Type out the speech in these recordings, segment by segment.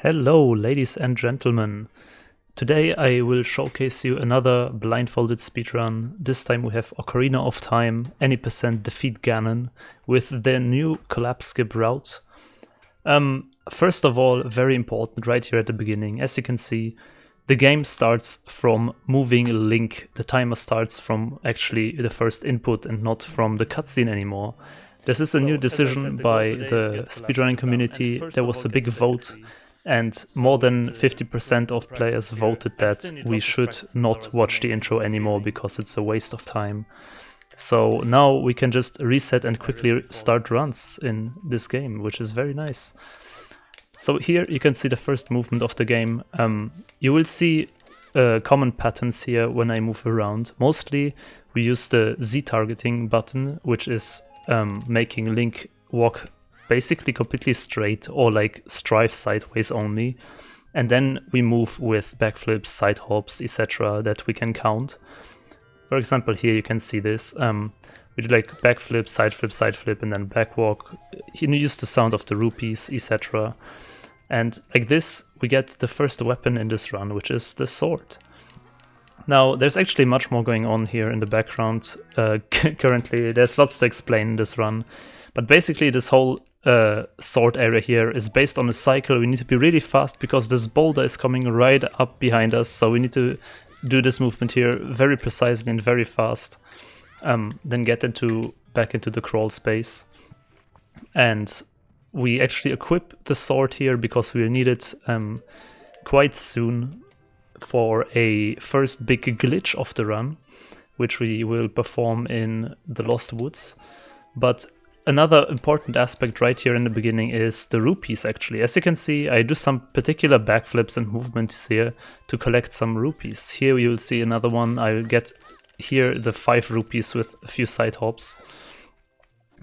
Hello, ladies and gentlemen. Today I will showcase you another blindfolded speedrun. This time we have Ocarina of Time, any percent Defeat Ganon, with their new collapse skip route. First of all, very important right here at the beginning, as you can see, the game starts from moving a link. The timer starts from actually the first input and not from the cutscene anymore. This is a new decision by the speedrunning community. There was a big vote, and more than 50% of players voted that we should not watch the intro anymore because it's a waste of time. So now we can just reset and quickly start runs in this game, which is very nice. So here you can see the first movement of the game. You will see common patterns here when I move around. Mostly we use the Z targeting button, which is making Link walk basically completely straight or like strive sideways only, and then we move with backflips, side hops, etc. that we can count. For example, here you can see this. We do like backflip, side flip, and then back walk. You use the sound of the rupees, etc. And like this, we get the first weapon in this run, which is the sword. Now, there's actually much more going on here in the background. Currently, there's lots to explain in this run, but basically this whole sword area here is based on a cycle. We need to be really fast because this boulder is coming right up behind us, so we need to do this movement here very precisely and very fast, then get back into the crawl space. And we actually equip the sword here because we'll need it quite soon for a first big glitch of the run, which we will perform in the Lost Woods. But another important aspect right here in the beginning is the rupees actually. As you can see, I do some particular backflips and movements here to collect some rupees. Here you'll see another one. I'll get here the 5 rupees with a few side hops.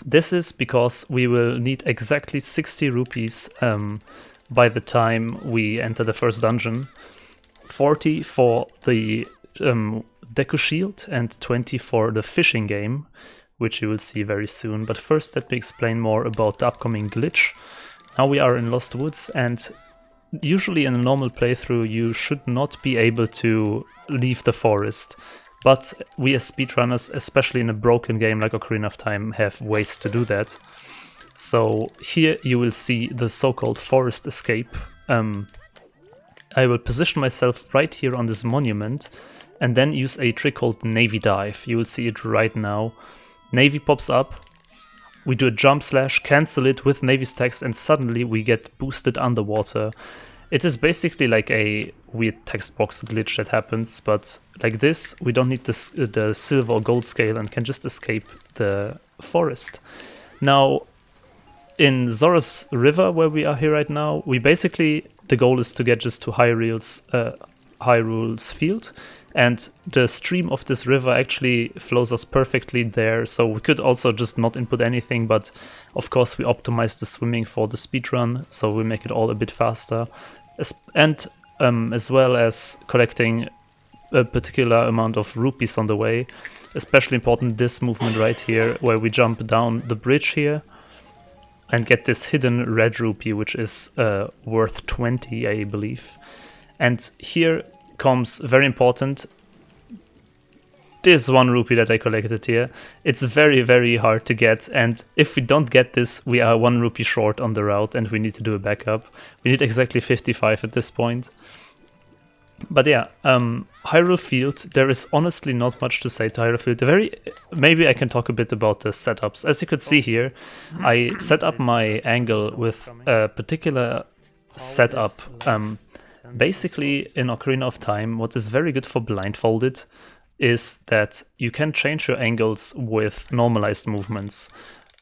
This is because we will need exactly 60 rupees by the time we enter the first dungeon. 40 for the Deku Shield and 20 for the fishing game, which you will see very soon. But first let me explain more about the upcoming glitch. Now we are in Lost Woods, and usually in a normal playthrough you should not be able to leave the forest. But we as speedrunners, especially in a broken game like Ocarina of Time, have ways to do that. So here you will see the so-called forest escape. I will position myself right here on this monument and then use a trick called Navy Dive. You will see it right now. Navy pops up, we do a jump slash, cancel it with Navy's text, and suddenly we get boosted underwater. It is basically like a weird text box glitch that happens, but like this, we don't need the silver or gold scale and can just escape the forest. Now, in Zora's River, where we are here right now, the goal is to get just to Hyrule's field. And the stream of this river actually flows us perfectly there, so we could also just not input anything, but of course we optimize the swimming for the speedrun, so we make it all a bit faster. As well as collecting a particular amount of rupees on the way. Especially important this movement right here, where we jump down the bridge here and get this hidden red rupee, which is worth 20, I believe. And here comes very important, this 1 rupee that I collected here. It's very, very hard to get, and if we don't get this, we are 1 rupee short on the route and we need to do a backup. We need exactly 55 at this point. But yeah, Hyrule Field, there is honestly not much to say to Hyrule Field. Maybe I can talk a bit about the setups. As you could see here, I set up my angle with a particular setup. Basically, in Ocarina of Time, what is very good for blindfolded is that you can change your angles with normalized movements.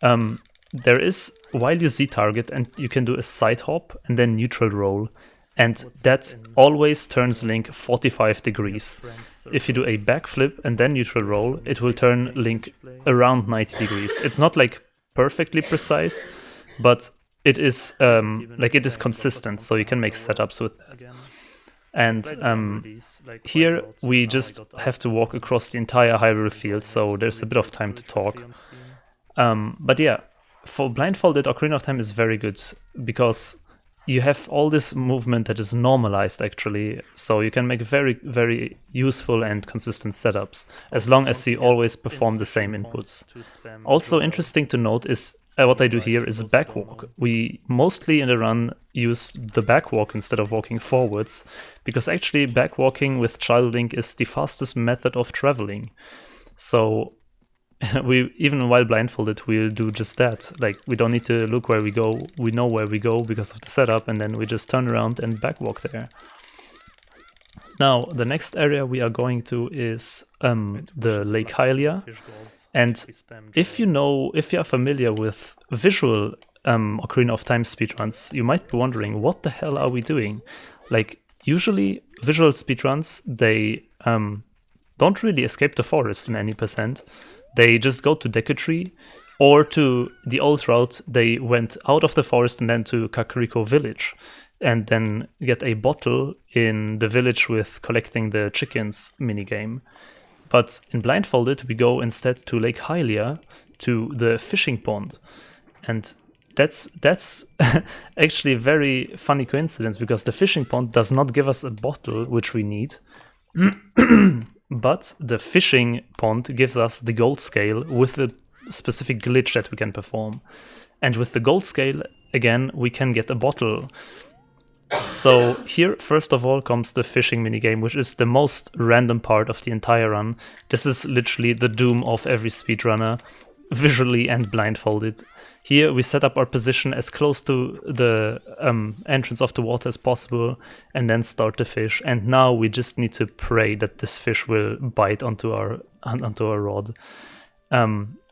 There is, while you Z-target, and you can do a side hop and then neutral roll, and that always turns Link 45 degrees. If you do a backflip and then neutral roll, it will turn Link around 90 degrees. It's not like perfectly precise, but it is consistent, so you can make setups with that. And here we just have to walk across the entire Hyrule field, so there's a bit of time to talk. But yeah, for blindfolded, Ocarina of Time is very good because you have all this movement that is normalized actually, so you can make very, very useful and consistent setups, as long as you always perform the same inputs. Also interesting to note is what I do here is backwalk. We mostly in the run use the backwalk instead of walking forwards, because actually backwalking with Child Link is the fastest method of traveling. So we, even while blindfolded, we'll do just that. Like, we don't need to look where we go, we know where we go because of the setup, and then we just turn around and backwalk there. Now, the next area we are going to is the Lake Hylia, and if you are familiar with visual Ocarina of Time speedruns, you might be wondering, what the hell are we doing? Like, usually visual speedruns, they don't really escape the forest in any percent. They just go to Deku Tree, or to the old route, they went out of the forest and then to Kakariko village, and then get a bottle in the village with collecting the chickens minigame. But in Blindfolded, we go instead to Lake Hylia, to the fishing pond. And that's actually a very funny coincidence, because the fishing pond does not give us a bottle, which we need. But the fishing pond gives us the gold scale with a specific glitch that we can perform. And with the gold scale, again, we can get a bottle. So here, first of all, comes the fishing minigame, which is the most random part of the entire run. This is literally the doom of every speedrunner, visually and blindfolded. Here we set up our position as close to the entrance of the water as possible, and then start the fish. And now we just need to pray that this fish will bite onto our rod.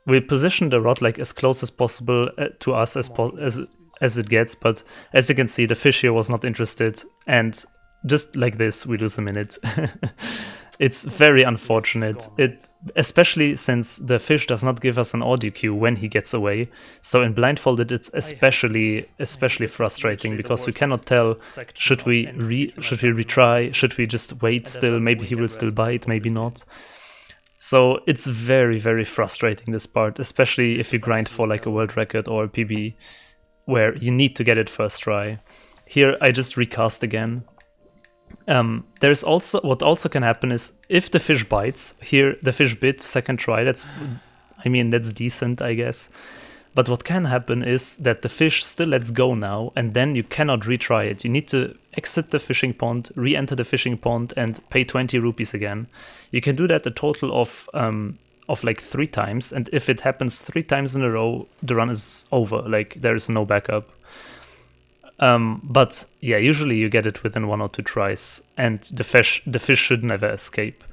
We position the rod like as close as possible to us as it gets, but as you can see, the fish here was not interested, and just like this, we lose a minute. It's very unfortunate. Especially since the fish does not give us an audio cue when he gets away. So in Blindfolded, it's especially frustrating, because we cannot tell, should we retry, should we just wait still, maybe he will still bite, maybe not. So it's very, very frustrating, this part, especially if you grind for like a world record or a PB, where you need to get it first try. Here I just recast again. There's also, what also can happen is, if the fish bites, here the fish bit, second try, that's decent, I guess. But what can happen is that the fish still lets go now, and then you cannot retry it. You need to exit the fishing pond, re-enter the fishing pond, and pay 20 rupees again. You can do that a total of like 3 times, and if it happens 3 times in a row, the run is over, like there is no backup. But yeah, usually you get it within 1 or 2 tries, and the fish should never escape.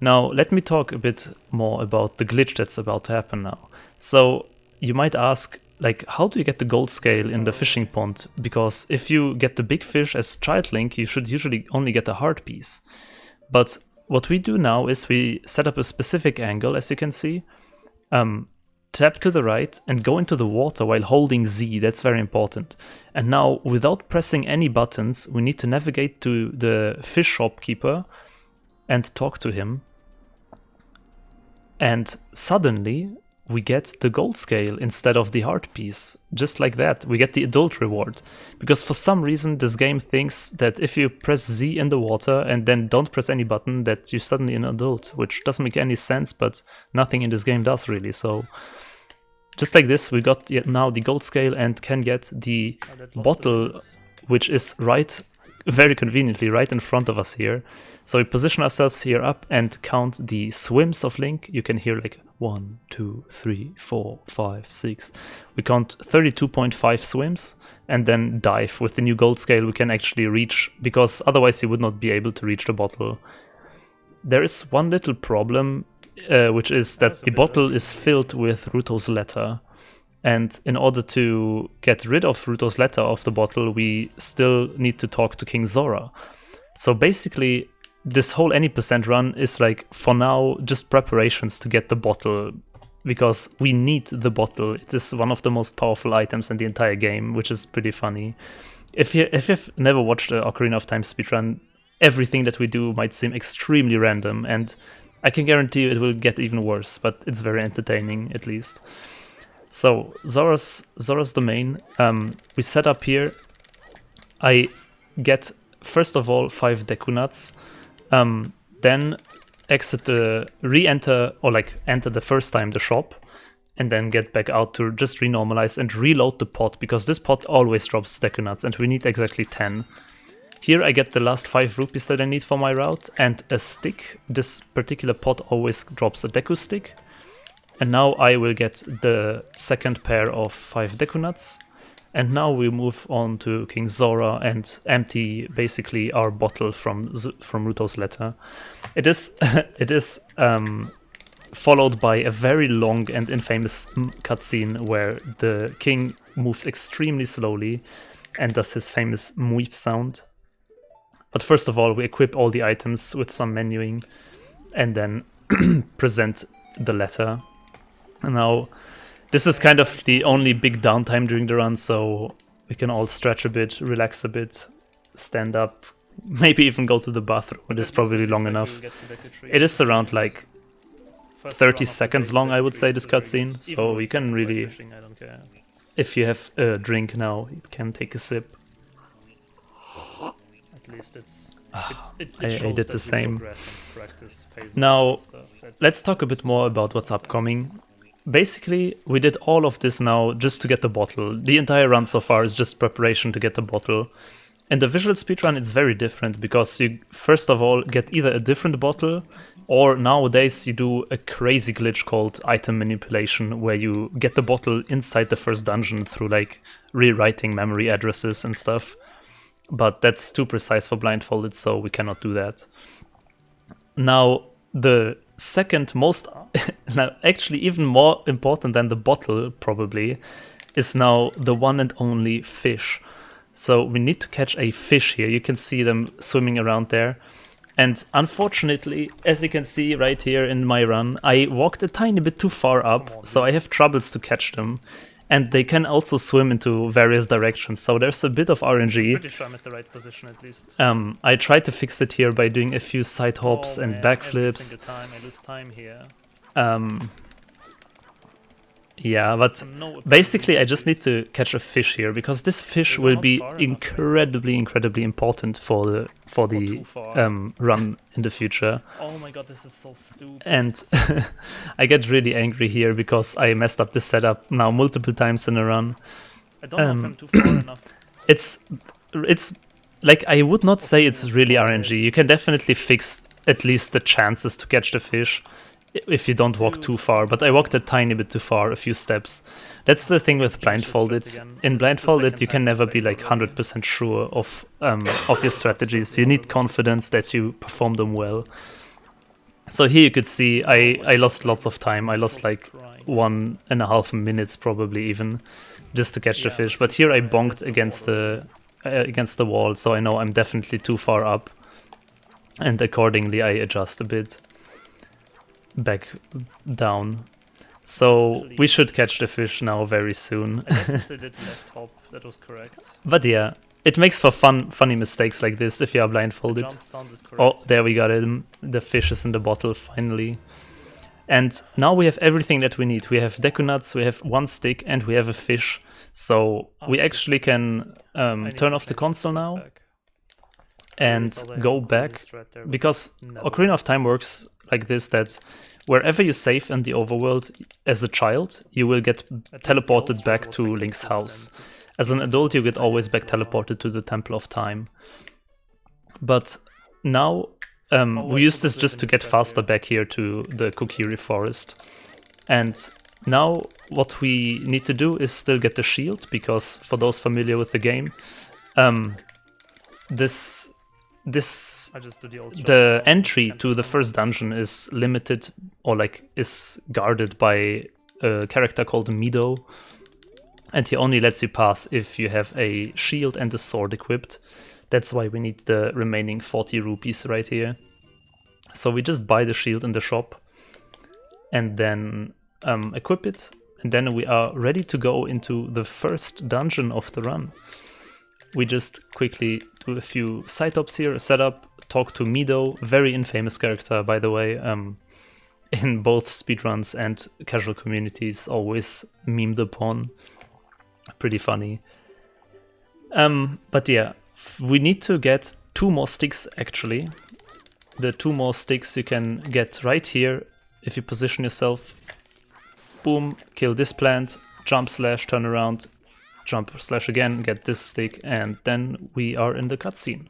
Now, let me talk a bit more about the glitch that's about to happen now. So, you might ask, like, how do you get the gold scale in the fishing pond? Because if you get the big fish as Child Link, you should usually only get a heart piece. But what we do now is we set up a specific angle, as you can see, tap to the right and go into the water while holding Z. That's very important. And now, without pressing any buttons, we need to navigate to the fish shopkeeper and talk to him. And suddenly we get the gold scale instead of the heart piece. Just like that, we get the adult reward. Because for some reason this game thinks that if you press Z in the water and then don't press any button, that you're suddenly an adult, which doesn't make any sense, but nothing in this game does really. So just like this, we got now the gold scale and can get the bottle, which is very conveniently right in front of us here. So we position ourselves here up and count the swims of Link. You can hear like 1, 2, 3, 4, 5, 6. We count 32.5 swims, and then dive. With the new gold scale we can actually reach, because otherwise you would not be able to reach the bottle. There is one little problem, which is that the bottle is filled with Ruto's letter. And in order to get rid of Ruto's letter off the bottle, we still need to talk to King Zora. So basically, this whole any percent run is like, for now, just preparations to get the bottle, because we need the bottle. It is one of the most powerful items in the entire game, which is pretty funny. If you've never watched the Ocarina of Time speedrun, everything that we do might seem extremely random, and I can guarantee you it will get even worse, but it's very entertaining at least. So Zora's domain, we set up here I get, first of all, 5 Deku Nuts, then exit the re-enter, or like enter the first time the shop, and then get back out to just renormalize and reload the pot, because this pot always drops Deku Nuts, and we need exactly 10. Here I get the last 5 rupees that I need for my route, and a stick. This particular pot always drops a Deku stick. And now I will get the second pair of 5 Deku Nuts. And now we move on to King Zora and empty basically our bottle from Ruto's letter. It is followed by a very long and infamous cutscene where the king moves extremely slowly and does his famous Muip sound. But first of all, we equip all the items with some menuing and then present the letter. And now, this is kind of the only big downtime during the run, so we can all stretch a bit, relax a bit, stand up, maybe even go to the bathroom. It is probably long enough. It is around like 30 seconds long, I would say, this cutscene, so you can really, if you have a drink now, you can take a sip. At least I did the same. Now, let's talk a bit more about what's upcoming. Basically, we did all of this now just to get the bottle. The entire run so far is just preparation to get the bottle. In the visual speedrun, it's very different, because you first of all get either a different bottle, or nowadays you do a crazy glitch called item manipulation, where you get the bottle inside the first dungeon through like rewriting memory addresses and stuff. But that's too precise for blindfolded, so we cannot do that. Now, the second most, now actually even more important than the bottle probably, is now the one and only fish. So we need to catch a fish here. You can see them swimming around there. And unfortunately, as you can see right here in my run, I walked a tiny bit too far up, so I have troubles to catch them. And they can also swim into various directions, so there's a bit of RNG. Pretty sure I'm at the right position at least. I tried to fix it here by doing a few side hops and backflips. Every single time I lose time here. Yeah, but basically I just need to catch a fish here, because this fish will be incredibly important for the run in the future. Oh my god, this is so stupid. And I get really angry here because I messed up this setup now multiple times in a run. I don't know if I'm too far enough. It's like, I would not say it's really RNG. You can definitely fix at least the chances to catch the fish if you don't walk too far, but I walked a tiny bit too far, a few steps. That's the thing with blindfolded. In blindfolded, you can never be like 100% sure of your strategies. You need confidence that you perform them well. So here you could see I lost lots of time. I lost like 1.5 minutes probably even just to catch the fish. But here I bonked against the wall, so I know I'm definitely too far up, and accordingly I adjust a bit back down. So we should catch the fish now very soon. I definitely did left hop, that was correct. But yeah, it makes for funny mistakes like this if you are blindfolded. The jump sounded correct. Oh, there we got it. The fish is in the bottle finally. And now we have everything that we need. We have Deku Nuts, we have 1 stick, and we have a fish. So we actually can turn off the console now and go back, because Ocarina of Time works like this, that wherever you save in the overworld as a child, you will get teleported back to Link's house. As an adult, you get always back teleported to the Temple of Time. But now we use this just to get faster back here to the Kokiri Forest. And now what we need to do is still get the shield, because for those familiar with the game, the entry to the first dungeon is limited, or like is guarded by a character called Mido, and he only lets you pass if you have a shield and a sword equipped. That's why we need the remaining 40 rupees right here. So we just buy the shield in the shop and then equip it, and then we are ready to go into the first dungeon of the run. We just quickly do a few side hops here, set up, talk to Mido, very infamous character by the way, in both speedruns and casual communities, always memed upon, pretty funny. But yeah, We need to get 2 more sticks actually. The 2 more sticks you can get right here if you position yourself. Boom, kill this plant, jump slash, turn around, jump slash again, get this stick, and then we are in the cutscene.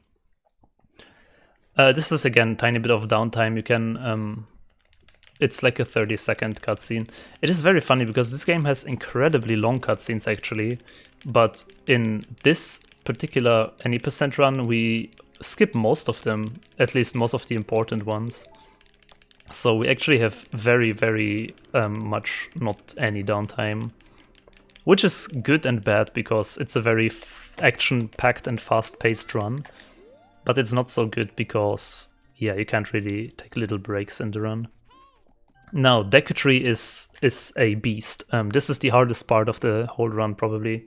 This is again tiny bit of downtime. You can it's like a 30-second cutscene. It is very funny because this game has incredibly long cutscenes actually, but in this particular any percent run we skip most of them, at least most of the important ones. So we actually have very much not any downtime, which is good and bad because it's a very action-packed and fast-paced run, but it's not so good because, yeah, you can't really take little breaks in the run. Now, Deku Tree is a beast. This is the hardest part of the whole run, probably.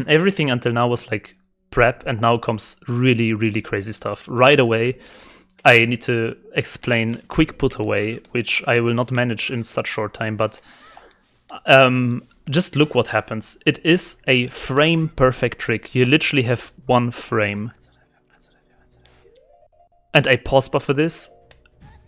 Everything until now was like prep, and now comes really crazy stuff. Right away, I need to explain quick put away, which I will not manage in such short time, but just look what happens. It is a frame perfect trick. You literally have 1 frame. And I pause buffer this,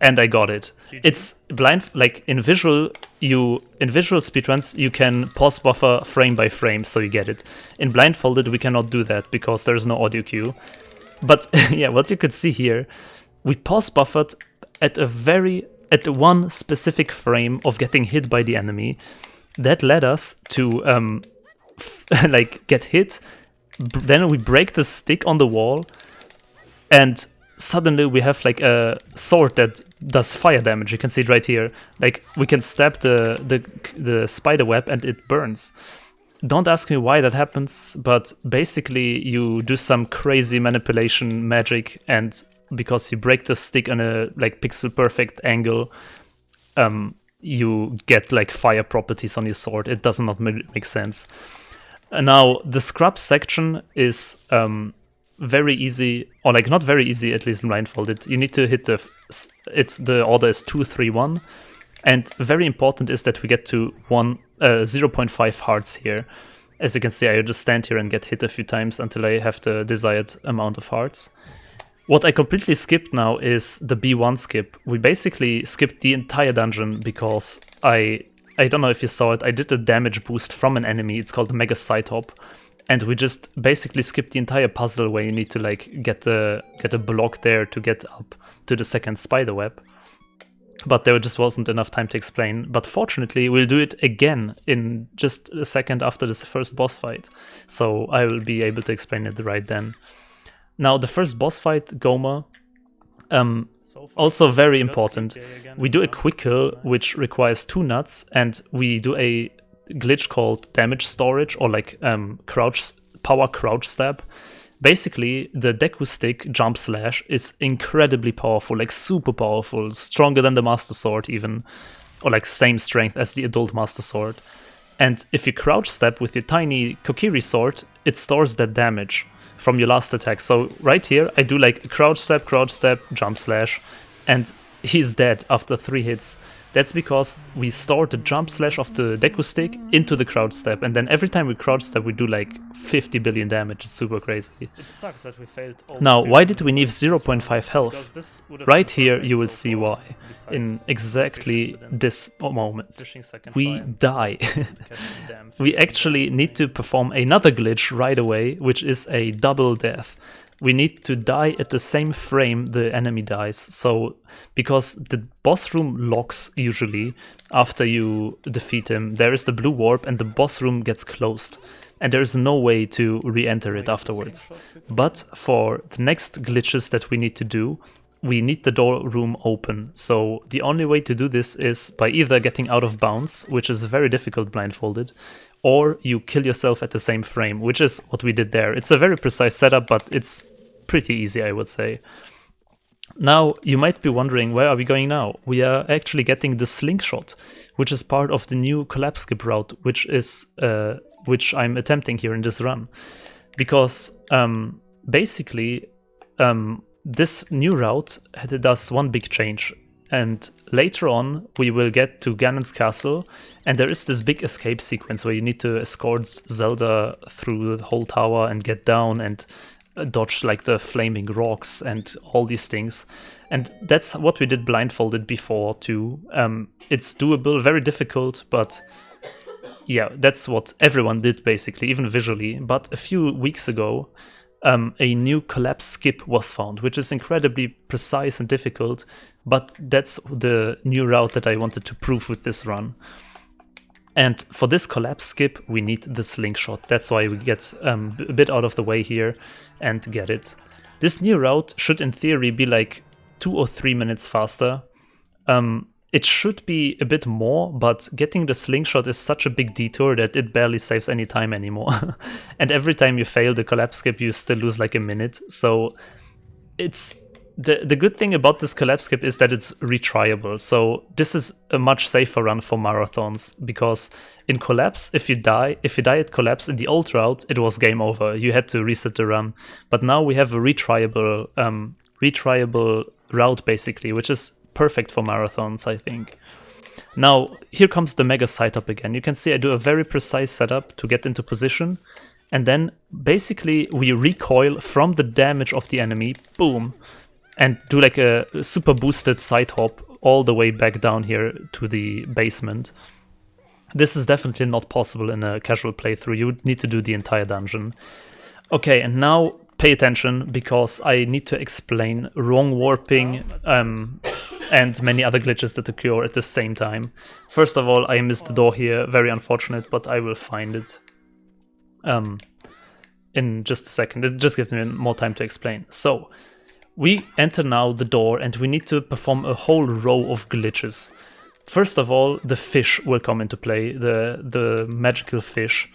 and I got it. It's blind, like in visual speedruns, you can pause buffer frame by frame, so you get it. In blindfolded, we cannot do that because there's no audio cue. But yeah, what you could see here, we pause buffered at at 1 specific frame of getting hit by the enemy. That led us to like get hit. Then we break the stick on the wall, and suddenly we have like a sword that does fire damage. You can see it right here. Like we can stab the spider web and it burns. Don't ask me why that happens, but basically you do some crazy manipulation magic, and because you break the stick on a like pixel perfect angle, you get like fire properties on your sword. It does not make sense. Now the scrub section is very easy, or like not very easy, at least in blindfolded. You need to hit the order is 2-3-1, and very important is that we get to 0.5 hearts here. As you can see, I just stand here and get hit a few times until I have the desired amount of hearts. What I completely skipped now is the B1 skip. We basically skipped the entire dungeon because I don't know if you saw it, I did a damage boost from an enemy. It's called Mega Side Hop. And we just basically skipped the entire puzzle where you need to like get a block there to get up to the second spider web. But there just wasn't enough time to explain. But fortunately, we'll do it again in just a second after this first boss fight. So I will be able to explain it right then. Now, the first boss fight, Goma, also very important. We do a quick kill, which requires 2 nuts, and we do a glitch called damage storage, or like power crouch stab. Basically, the Deku stick jump slash is incredibly powerful, like super powerful, stronger than the Master Sword even, or like same strength as the adult Master Sword. And if you crouch step with your tiny Kokiri sword, it stores that damage from your last attack. So right here, I do like crouch step, jump slash, and he's dead after 3 hits. That's because we store the jump slash of the Deku stick into the crouch step, and then every time we crouch step, we do like 50 billion damage. It's super crazy. It sucks that we failed. Now, why did we need 0.5 health? Right here, you will see why. In exactly this moment, we die. We actually need to perform another glitch right away, which is a double death. We need to die at the same frame the enemy dies. So, because the boss room locks usually after you defeat him, there is the blue warp and the boss room gets closed. And there is no way to re-enter it afterwards. But for the next glitches that we need to do, we need the door room open. So the only way to do this is by either getting out of bounds, which is very difficult blindfolded, or you kill yourself at the same frame, which is what we did there. It's a very precise setup, but it's pretty easy, I would say. Now, you might be wondering, where are we going now? We are actually getting the slingshot, which is part of the new collapse skip route, which I'm attempting here in this run. Because basically, this new route does one big change. And later on, we will get to Ganon's castle, and there is this big escape sequence where you need to escort Zelda through the whole tower and get down and dodge like the flaming rocks and all these things. And that's what we did blindfolded before too. It's doable, very difficult, but yeah, that's what everyone did basically, even visually. But a few weeks ago, a new collapse skip was found, which is incredibly precise and difficult, but that's the new route that I wanted to prove with this run. And for this collapse skip, we need the slingshot. That's why we get a bit out of the way here and get it. This new route should in theory be like 2 or 3 minutes faster. It should be a bit more, but getting the slingshot is such a big detour that it barely saves any time anymore. And every time you fail the collapse skip, you still lose like a minute. So it's the good thing about this collapse skip is that it's retryable. So this is a much safer run for marathons, because in collapse, if you die at collapse in the old route, it was game over. You had to reset the run. But now we have a retryable route basically, which is perfect for marathons, I think. Now, here comes the mega setup again. You can see I do a very precise setup to get into position, and then basically we recoil from the damage of the enemy, boom, and do like a super boosted side hop all the way back down here to the basement. This is definitely not possible in a casual playthrough. You would need to do the entire dungeon. Okay, and now pay attention, because I need to explain wrong warping and many other glitches that occur at the same time. First of all, I missed the door here, very unfortunate, but I will find it in just a second. It just gives me more time to explain. So, we enter now the door and we need to perform a whole row of glitches. First of all, the fish will come into play, the magical fish.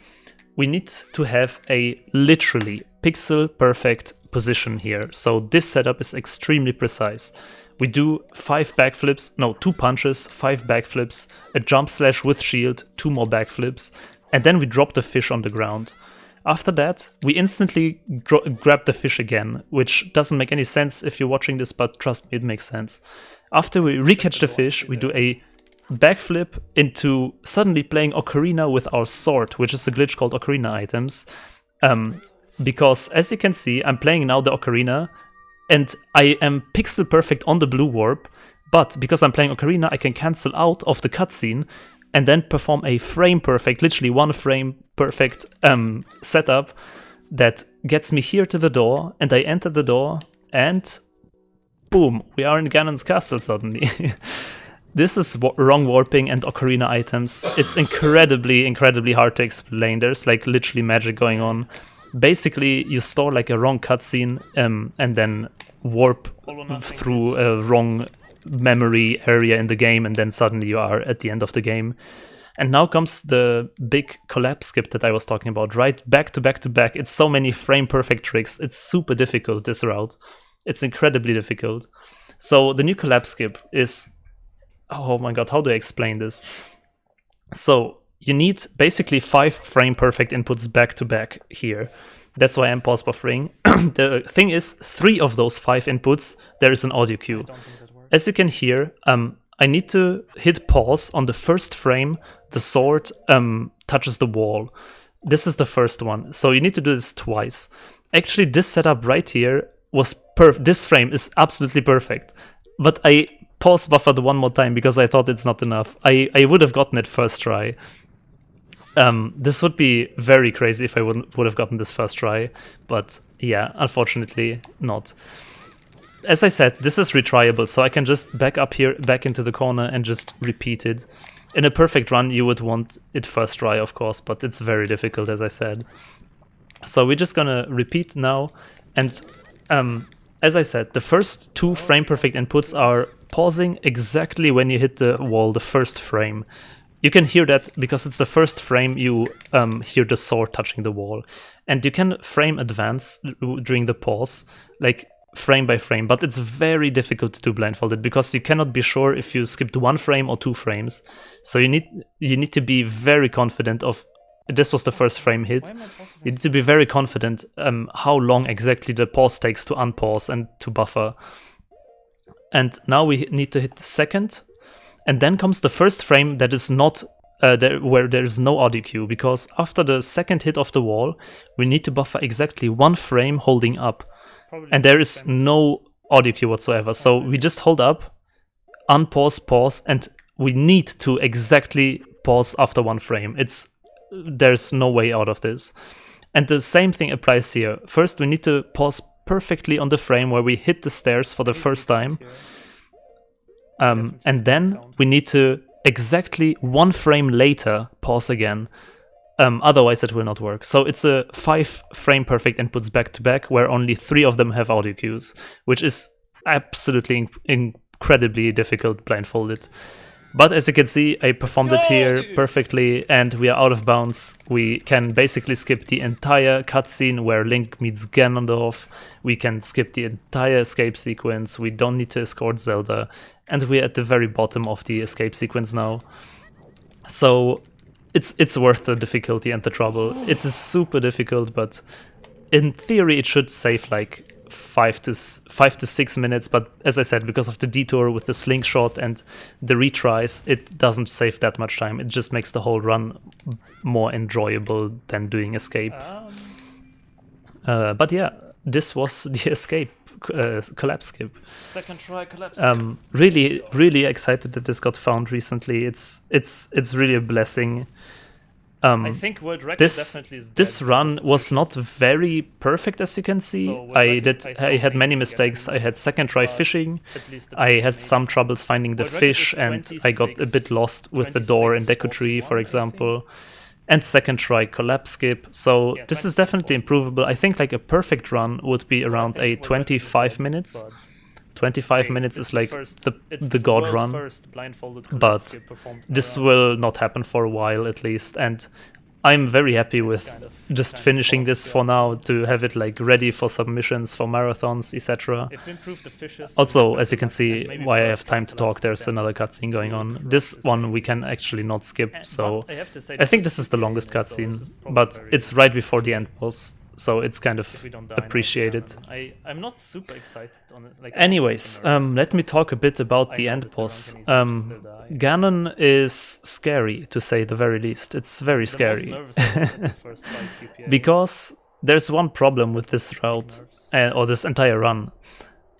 We need to have a literally pixel perfect position here. So this setup is extremely precise. We do 2 punches, 5 backflips, a jump slash with shield, 2 more backflips, and then we drop the fish on the ground. After that, we instantly grab the fish again, which doesn't make any sense if you're watching this, but trust me, it makes sense. After we recatch the fish, we do a backflip into suddenly playing Ocarina with our sword, which is a glitch called Ocarina items. Because as you can see, I'm playing now the Ocarina, and I am pixel perfect on the blue warp, but because I'm playing Ocarina, I can cancel out of the cutscene and then perform a frame perfect, literally 1 frame perfect setup that gets me here to the door, and I enter the door, and boom, we are in Ganon's castle suddenly. This is wrong warping and Ocarina items. It's incredibly hard to explain. There's like literally magic going on. Basically, you store like a wrong cutscene and then warp through a wrong memory area in the game, and then suddenly you are at the end of the game. And now comes the big collapse skip that I was talking about, right? Back to back to back. It's so many frame perfect tricks. It's super difficult, this route. It's incredibly difficult. So the new collapse skip is... oh my god, how do I explain this? So you need basically 5 frame perfect inputs back to back here. That's why I'm pause buffering. The thing is, 3 of those 5 inputs, there is an audio cue. As you can hear, I need to hit pause on the first frame the sword touches the wall. This is the first one, so you need to do this twice. Actually, this setup right here was this frame is absolutely perfect, but I pause buffered 1 more time because I thought it's not enough. I would have gotten it first try. This would be very crazy if I would have gotten this first try, but yeah, unfortunately not. As I said, this is retryable, so I can just back up here, back into the corner, and just repeat it. In a perfect run, you would want it first try, of course, but it's very difficult, as I said. So we're just gonna repeat now, and as I said, the first 2 frame perfect inputs are pausing exactly when you hit the wall, the first frame. You can hear that because it's the first frame you hear the sword touching the wall. And you can frame advance during the pause, like frame by frame, but it's very difficult to do blindfolded because you cannot be sure if you skipped 1 frame or 2 frames. So you need to be very confident of this was the first frame hit. You need to be very confident how long exactly the pause takes to unpause and to buffer. And now we need to hit the second, and then comes the first frame that is not where there's no audio cue, because after the second hit of the wall, we need to buffer exactly 1 frame holding up. And there is no audio cue whatsoever. So we just hold up, unpause, pause, and we need to exactly pause after 1 frame. There's no way out of this. And the same thing applies here. First, we need to pause perfectly on the frame where we hit the stairs for the first time. And then we need to exactly 1 frame later pause again. Otherwise it will not work. So it's a 5 frame perfect inputs back to back, where only 3 of them have audio cues, which is absolutely incredibly difficult blindfolded. But as you can see, I performed it here perfectly, and we are out of bounds. We can basically skip the entire cutscene where Link meets Ganondorf. We can skip the entire escape sequence. We don't need to escort Zelda. And we're at the very bottom of the escape sequence now. So it's worth the difficulty and the trouble. It is super difficult, but in theory it should save like 5 to 6 minutes, but as I said, because of the detour with the slingshot and the retries, it doesn't save that much time. It just makes the whole run more enjoyable than doing escape. But yeah, this was the escape collapse skip. Second try collapse skip. Really excited that this got found recently. It's really a blessing. I think world record definitely is dead. This run was not very perfect, as you can see. So I had many mistakes. I had second try fishing. I had some troubles finding the fish, and I got a bit lost with the door in Deku Tree, for example. And second try collapse skip. So this is definitely improvable. I think like a perfect run would be around a 25 minutes. 25 minutes is like the god run, but this will not happen for a while at least, and I'm very happy with just finishing this for now, to have it like ready for submissions, for marathons, etc. Also, as you can see, why I have time to talk, there's another cutscene going on. This one we can actually not skip, so I think this is the longest cutscene, but it's right before the end boss. So it's kind of appreciated. I'm not super excited on it. Like, anyways, let me talk a bit about the end boss. Ganon is scary, to say the very least. It's very scary. Because there's one problem with this route, or this entire run.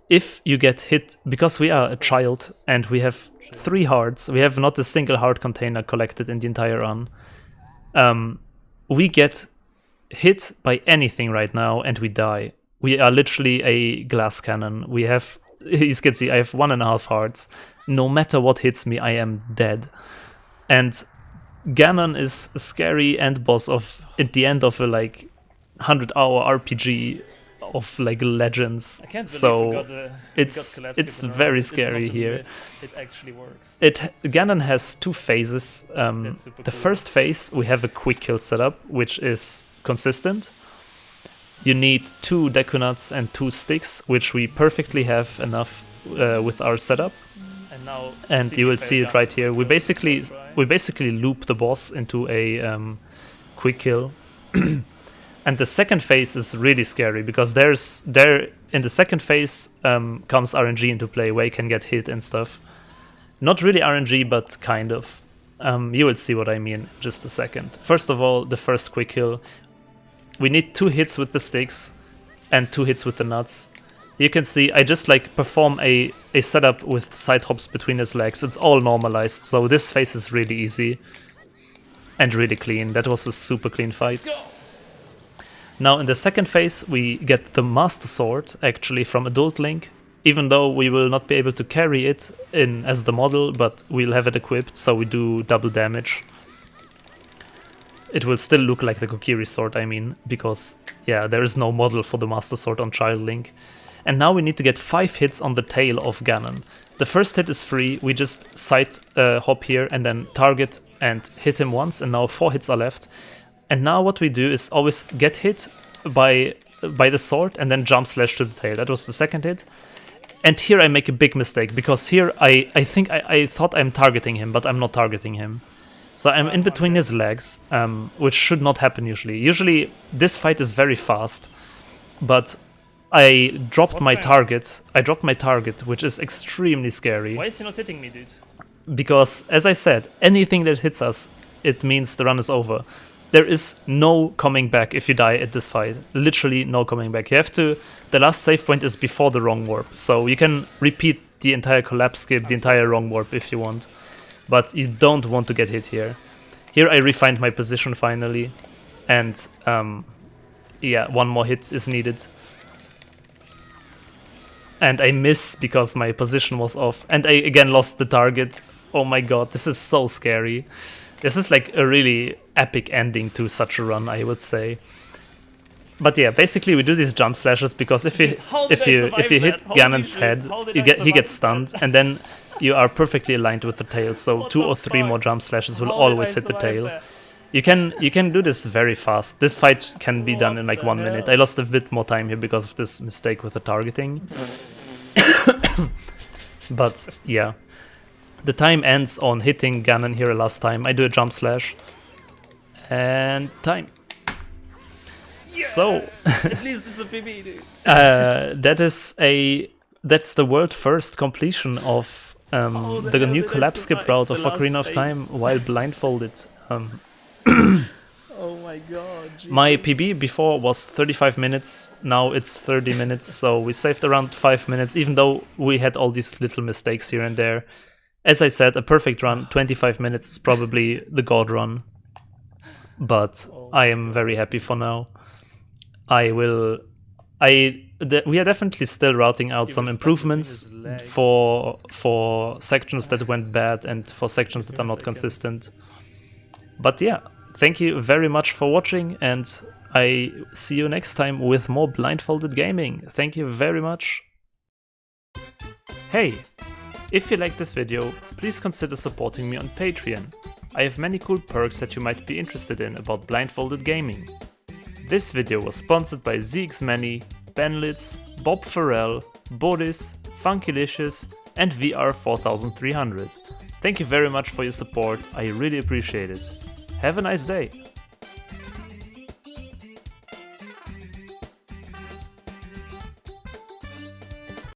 If you get hit, because we are a child and we have 3 hearts, we have not a single heart container collected in the entire run. We get hit by anything right now and we die. We are literally a glass cannon. We have, you can see, I have 1.5 hearts. No matter what hits me, I am dead. And Ganon is a scary end boss at the end of a like 100-hour RPG of like legends. I can't so it's very scary here. It actually works. Ganon has 2 phases. The first phase we have a quick kill setup, which is consistent. You need 2 Deku Nuts and 2 sticks, which we perfectly have enough with our setup. And you will see it right here. We basically loop the boss into a quick kill. And the second phase is really scary, because in the second phase comes RNG into play, where you can get hit and stuff. Not really RNG, but kind of. You will see what I mean in just a second. First of all, the first quick kill. We need 2 hits with the sticks and 2 hits with the nuts. You can see I just like perform a setup with side hops between his legs. It's all normalized, so this phase is really easy and really clean. That was a super clean fight. Now in the second phase we get the Master Sword actually from Adult Link, even though we will not be able to carry it in as the model, but we'll have it equipped, so we do double damage. It will still look like the Kokiri sword, I mean, because, yeah, there is no model for the Master Sword on Child Link. And now we need to get 5 hits on the tail of Ganon. The first hit is free, we just side hop here and then target and hit him once, and now 4 hits are left. And now what we do is always get hit by the sword and then jump slash to the tail. That was the second hit. And here I make a big mistake, because here I think I thought I'm targeting him, but I'm not targeting him. So I'm in between his legs, which should not happen usually. Usually this fight is very fast, but I dropped my target. I dropped my target, which is extremely scary. Why is he not hitting me, dude? Because, as I said, anything that hits us it means the run is over. There is no coming back if you die at this fight. Literally no coming back. You have to... The last save point is before the wrong warp, so you can repeat the entire collapse skip, the entire wrong warp if you want. But you don't want to get hit here. Here I refined my position finally, and yeah, one more hit is needed. And I miss because my position was off, and I again lost the target. Oh my god, this is so scary. This is like a really epic ending to such a run, I would say. But yeah, basically we do these jump slashes because if you hit Ganon's head, he gets stunned, and then you are perfectly aligned with the tail. So 2 or 3 more jump slashes will always hit the tail. You can do this very fast. This fight can be done in like 1 minute. I lost a bit more time here because of this mistake with the targeting. But yeah, the time ends on hitting Ganon here last time. I do a jump slash and time. Yeah! So at least it's a PB, dude. That's the world first completion of the new collapse skip route of Ocarina of Time while blindfolded. Oh my god. Geez. My PB before was 35 minutes, now it's 30 minutes, so we saved around 5 minutes, even though we had all these little mistakes here and there. As I said, a perfect run, 25 minutes is probably the god run, but I am very happy for now. We are definitely still routing out some improvements for sections that went bad and for sections that are not consistent. But yeah, thank you very much for watching, and I see you next time with more blindfolded gaming. Thank you very much. Hey, if you like this video, please consider supporting me on Patreon. I have many cool perks that you might be interested in about blindfolded gaming. This video was sponsored by ZXMany, Benlitz, Farrell, Boris, Funkylicious, and VR4300. Thank you very much for your support, I really appreciate it. Have a nice day!